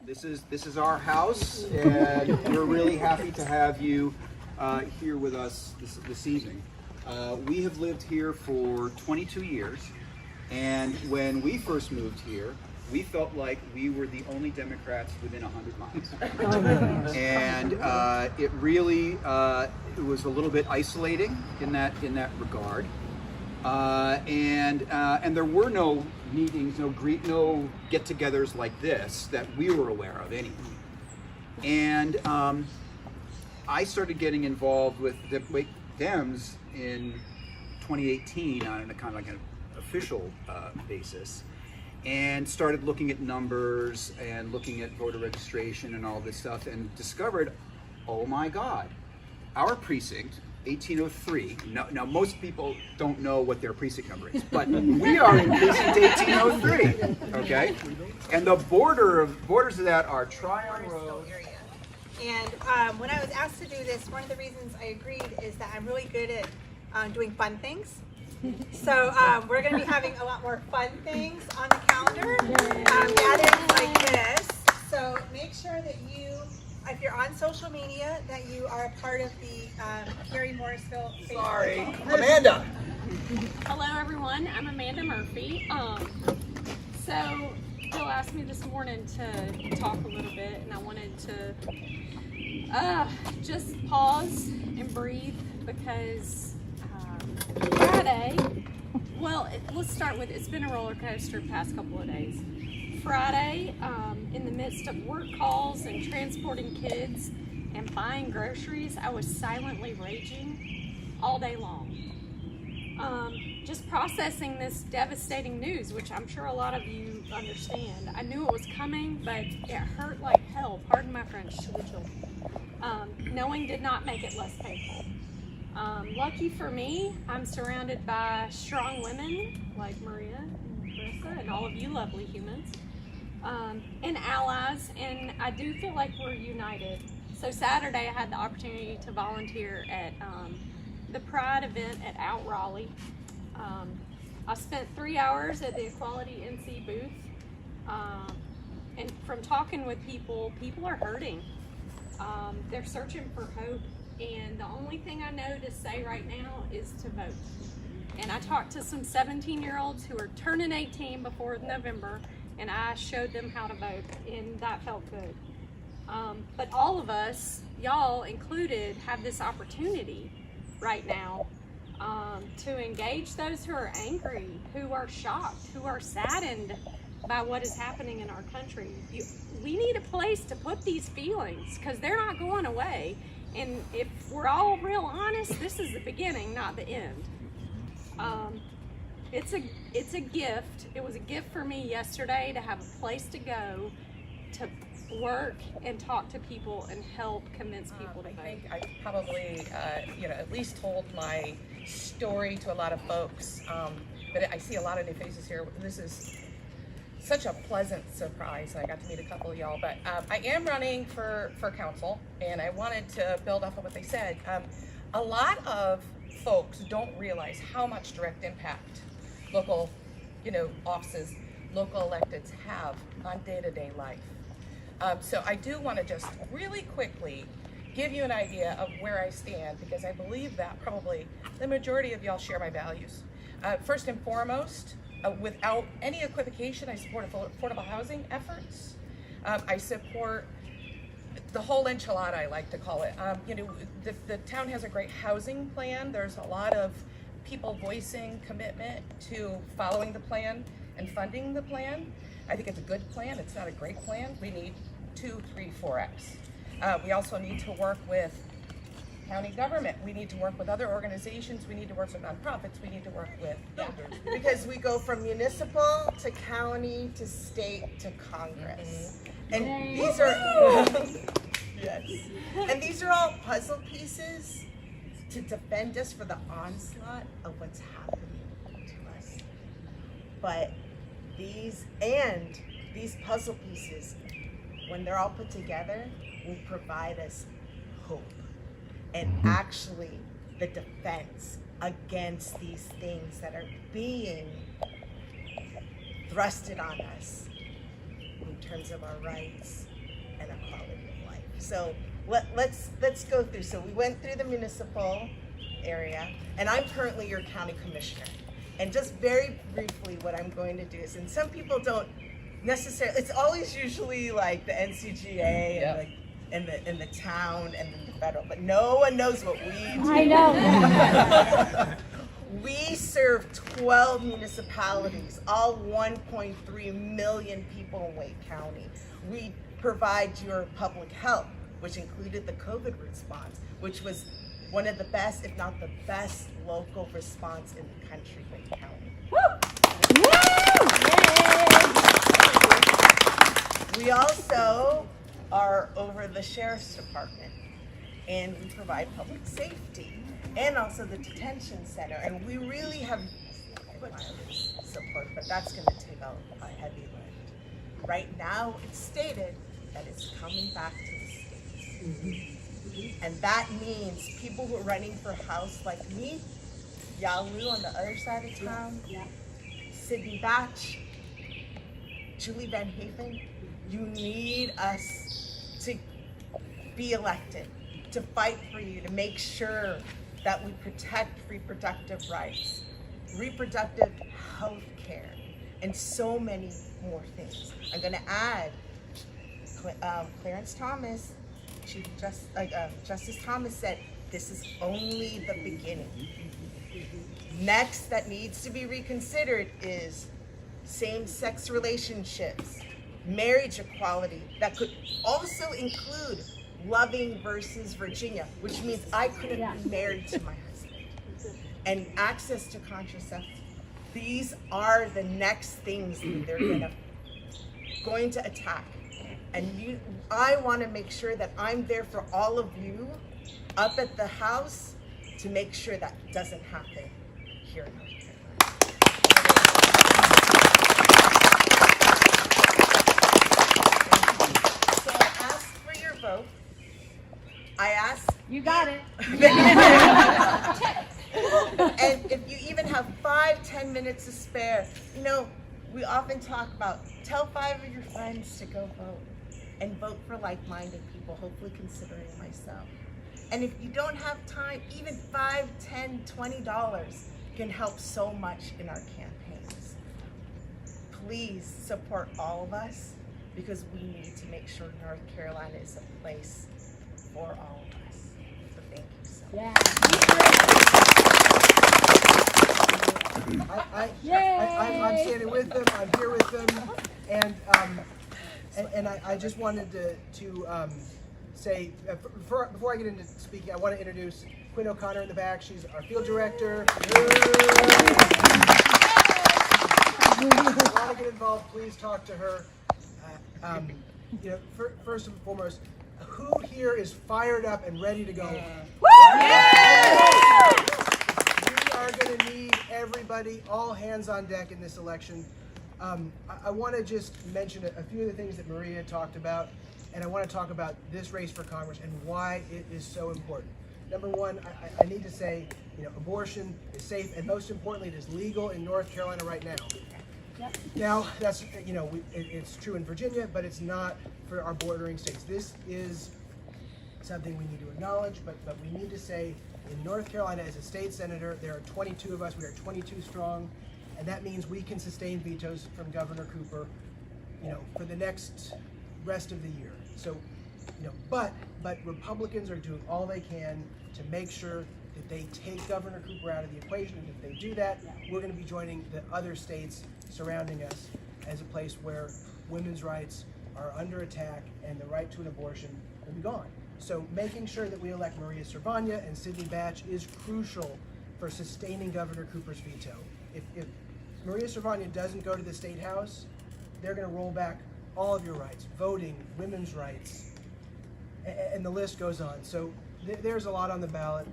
This is our house, and we're really happy to have you here with us this evening. We have lived here for 22 years, and when we first moved here, we felt like we were the only Democrats within 100 miles. And it really it was a little bit isolating in that regard. And there were no meetings, no get-togethers like this that we were aware of anyway. And I started getting involved with the Dems in 2018 on a kind of like an official basis, and started looking at numbers and looking at voter registration and all this stuff, and discovered, oh my God, our precinct, 1803. Now most people don't know what their precinct number is, but we are in precinct 1803. Okay, and the borders of that are Tryon Road. And when I was asked to do this, one of the reasons I agreed is that I'm really good at doing fun things. So we're going to be having a lot more fun things on the calendar, gatherings like this. So make sure that you, if you're on social media, that you are a part of the Cary Morrisville Facebook. Sorry, Amanda. Hello everyone, I'm Amanda Murphy. So Bill asked me this morning to talk a little bit, and I wanted to just pause and breathe because Friday, let's start with, it's been a roller coaster the past couple of days. Friday, in the midst of work calls and transporting kids and buying groceries, I was silently raging all day long. Just processing this devastating news, which I'm sure a lot of you understand. I knew it was coming, but it hurt like hell, pardon my French to the children. Knowing did not make it less painful. Lucky for me, I'm surrounded by strong women like Maria and Carissa and all of you lovely humans, and allies, and I do feel like we're united. So Saturday I had the opportunity to volunteer at the Pride event at Out Raleigh. I spent 3 hours at the Equality NC booth, and from talking with people are hurting. They're searching for hope, and the only thing I know to say right now is to vote. And I talked to some 17-year-olds who are turning 18 before November, and I showed them how to vote, and that felt good. But all of us, y'all included, have this opportunity right now to engage those who are angry, who are shocked, who are saddened by what is happening in our country. We need a place to put these feelings because they're not going away. And if we're all real honest, this is the beginning, not the end. It's a gift. It was a gift for me yesterday to have a place to go, to work and talk to people and help convince people to vote. I think I probably, at least told my story to a lot of folks. But I see a lot of new faces here. This is such a pleasant surprise. I got to meet a couple of y'all, but I am running for council, and I wanted to build off of what they said. A lot of folks don't realize how much direct impact local, offices, local electeds have on day-to-day life. So I do want to just really quickly give you an idea of where I stand, because I believe that probably the majority of y'all share my values. First and foremost, without any equivocation, I support affordable housing efforts. I support the whole enchilada, I like to call it. The town has a great housing plan. There's a lot of people voicing commitment to following the plan and funding the plan. I think it's a good plan. It's not a great plan. We need 2, 3, 4X. We also need to work with county government. We need to work with other organizations. We need to work with nonprofits. We need to work with builders. Because we go from municipal to county to state to Congress. And these are yes. And these are all puzzle pieces to defend us for the onslaught of what's happening to us. But these puzzle pieces, when they're all put together, will provide us hope. And actually the defense against these things that are being thrusted on us. terms of our rights and our quality of life. So let's go through. So we went through the municipal area, and I'm currently your county commissioner. And just very briefly, what I'm going to do is, and some people don't necessarily, it's always usually like the NCGA and the town and then the federal, but no one knows what we do. I know. We serve 12 municipalities, all 1.3 million people in Wake County. We provide your public health, which included the COVID response, which was one of the best, if not the best, local response in the country, Wake County. We also are over the sheriff's department, and we provide public safety and also the detention center. And we really have Wiley's support, but that's going to take a heavy lift. Right now, it's stated that it's coming back to the states. And that means people who are running for House like me, Yalu on the other side of town, Sydney Batch, Julie Van Haven, you need us to be elected, to fight for you, to make sure that we protect reproductive rights, reproductive health care, and so many more things. I'm going to add Clarence Thomas, Chief Justice Thomas said, this is only the beginning. Next that needs to be reconsidered is same-sex relationships, marriage equality, that could also include Loving versus Virginia, which means I couldn't be married to my husband, and access to contraception. These are the next things that they're going to attack. And I want to make sure that I'm there for all of you up at the House to make sure that doesn't happen here in North Carolina. So I asked for your vote. I asked. You got it. And if you even have 5-10 minutes to spare, we often talk about tell 5 of your friends to go vote and vote for like-minded people, hopefully considering myself. And if you don't have time, even $5, $10, $20 can help so much in our campaigns. Please support all of us, because we need to make sure North Carolina is a place for all of us. So thank you so much. I'm standing with them. I'm here with them, and I just wanted to say before I get into speaking, I want to introduce Quinn O'Connor in the back. She's our field director. If you want to get involved, please talk to her. First and foremost, who here is fired up and ready to go? We are going to need everybody, all hands on deck in this election. I want to just mention a few of the things that Maria talked about, and I want to talk about this race for Congress and why it is so important. Number one, I need to say, abortion is safe, and most importantly, it is legal in North Carolina right now. Yep. Now, that's, it's true in Virginia, but it's not for our bordering states. This is something we need to acknowledge, but we need to say, in North Carolina, as a state senator, there are 22 of us. We are 22 strong, and that means we can sustain vetoes from Governor Cooper, for the next rest of the year. So, but Republicans are doing all they can to make sure that they take Governor Cooper out of the equation. And if they do that, we're going to be joining the other states surrounding us as a place where women's rights are under attack and the right to an abortion will be gone. So making sure that we elect Maria Cervania and Sydney Batch is crucial for sustaining Governor Cooper's veto. If Maria Cervania doesn't go to the State House, they're going to roll back all of your rights, voting, women's rights, and the list goes on. So there's a lot on the ballot,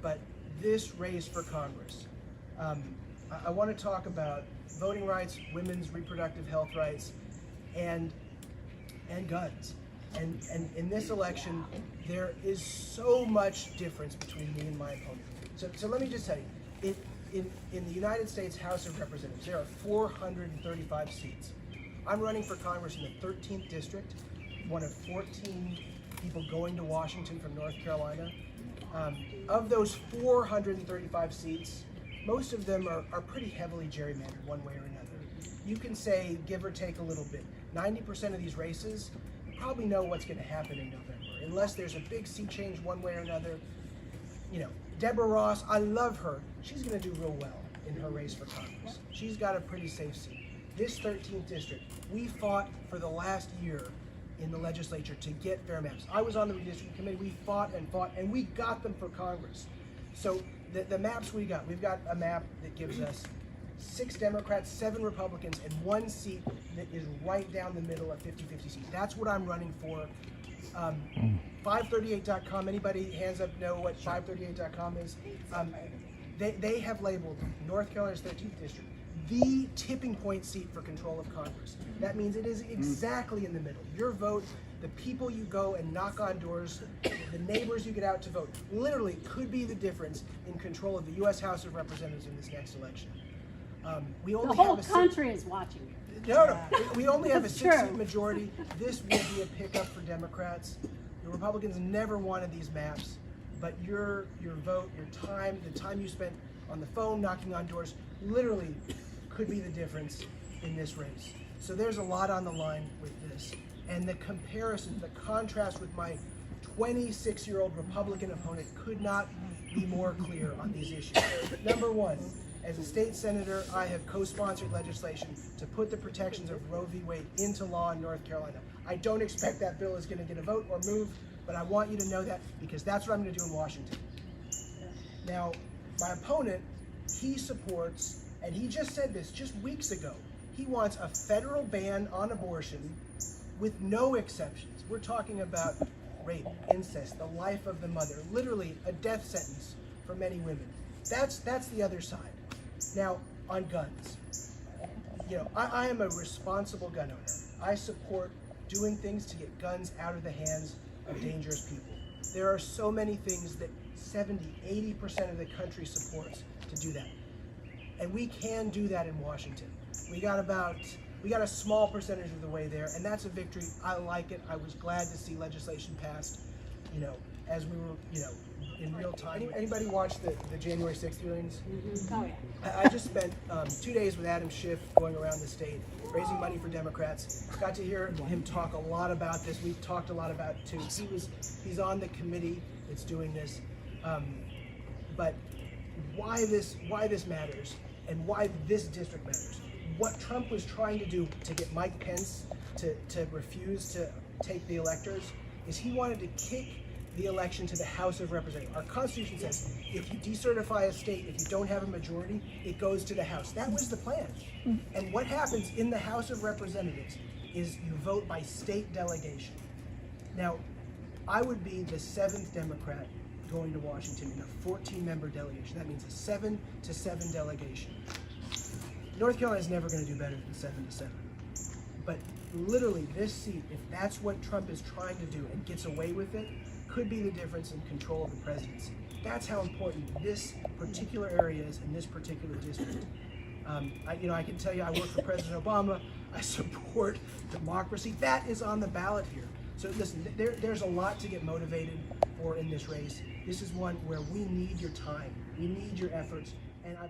but this race for Congress, I want to talk about voting rights, women's reproductive health rights, and guns. And in this election, there is so much difference between me and my opponent. So let me just tell you, in the United States House of Representatives, there are 435 seats. I'm running for Congress in the 13th district, one of 14 people going to Washington from North Carolina. Of those 435 seats, most of them are pretty heavily gerrymandered one way or another. You can say, give or take a little bit. 90% of these races, you probably know what's going to happen in November, unless there's a big sea change one way or another. You know, Deborah Ross, I love her. She's going to do real well in her race for Congress. She's got a pretty safe seat. This 13th district, we fought for the last year in the legislature to get fair maps. I was on the redistricting committee. We fought, and we got them for Congress. So the maps we've got a map that gives us 6 Democrats, 7 Republicans, and 1 seat that is right down the middle of 50-50 seats. That's what I'm running for. 538.com, anybody hands up know what 538.com is? They have labeled North Carolina's 13th district the tipping point seat for control of Congress. That means it is exactly in the middle. Your vote, the people you go and knock on doors, the neighbors you get out to vote, literally could be the difference in control of the U.S. House of Representatives in this next election. We only The whole have country is watching you. No. We only have a That's 6-seat true. majority. This will be a pickup for Democrats. The Republicans never wanted these maps, but your vote, your time, the time you spent on the phone knocking on doors, literally could be the difference in this race. So there's a lot on the line with this. And the comparison, the contrast with my 26-year-old Republican opponent could not be more clear on these issues. Number one, as a state senator, I have co-sponsored legislation to put the protections of Roe v. Wade into law in North Carolina. I don't expect that bill is going to get a vote or move, but I want you to know that because that's what I'm going to do in Washington. Now, my opponent, he supports, and he just said this just weeks ago, he wants a federal ban on abortion with no exceptions. We're talking about rape, incest, the life of the mother, literally a death sentence for many women. That's the other side. Now, on guns, you know, I am a responsible gun owner. I support doing things to get guns out of the hands of dangerous people. There are so many things that 70–80% of the country supports to do that. And we can do that in Washington. We got a small percentage of the way there, and that's a victory. I like it. I was glad to see legislation passed, you know, as we were, you know, in real time. Anybody watch the January 6th hearings? Oh, yeah. I just spent 2 days with Adam Schiff going around the state, raising money for Democrats. Got to hear him talk a lot about this. We've talked a lot about it too. He's on the committee that's doing this. But why this matters and why this district matters. What Trump was trying to do to get Mike Pence to refuse to take the electors is he wanted to kick the election to the House of Representatives. Our Constitution says if you decertify a state, if you don't have a majority, it goes to the House. That was the plan. And what happens in the House of Representatives is you vote by state delegation. Now, I would be the 7th Democrat going to Washington in a 14-member delegation. That means a 7-to-7 delegation. North Carolina is never going to do better than 7-to-7. But literally, this seat, if that's what Trump is trying to do and gets away with it, could be the difference in control of the presidency. That's how important this particular area is in this particular district. I can tell you, I work for President Obama. I support democracy. That is on the ballot here. So listen, there's a lot to get motivated for in this race. This is one where we need your time. We need your efforts. And I